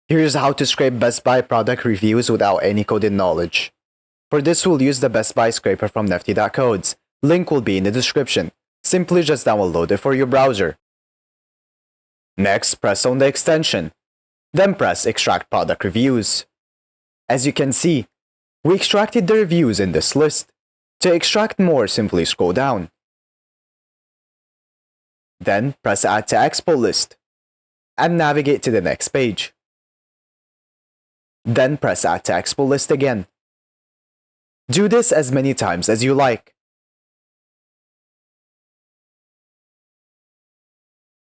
Here's how to scrape Best Buy product reviews without any coded knowledge. For this, we'll use the Best Buy scraper from nifty.codes. Link will be in the description. Simply just download it for your browser. Next, press on the extension. Then press Extract Product Reviews. As you can see, we extracted the reviews in this list. To extract more, simply scroll down. Then press Add to Expo List and navigate to the next page. Then press Add to Expo List again. Do this as many times as you like.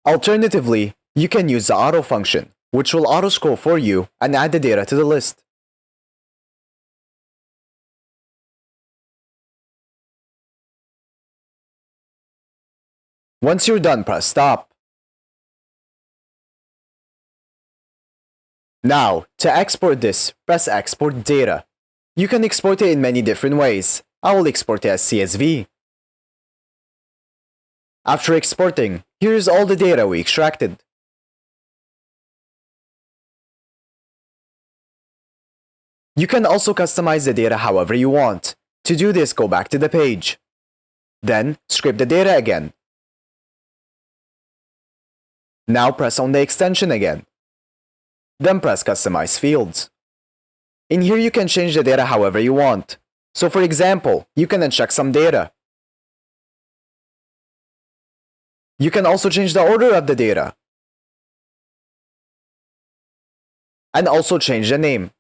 Alternatively, you can use the auto function, which will auto-scroll for you and add the data to the list. Once you're done, press Stop. Now, to export this, press Export Data. You can export it in many different ways. I will export it as CSV. After exporting, here's all the data we extracted. You can also customize the data however you want. To do this, go back to the page. Then, scrape the data again. Now press on the extension again. Then press Customize Fields. In here you can change the data however you want. So for example, you can uncheck some data. You can also change the order of the data. And also change the name.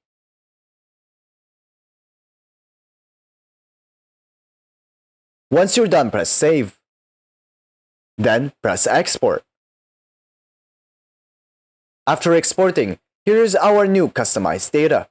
Once you're done, press Save. Then press Export. After exporting, here is our new customized data.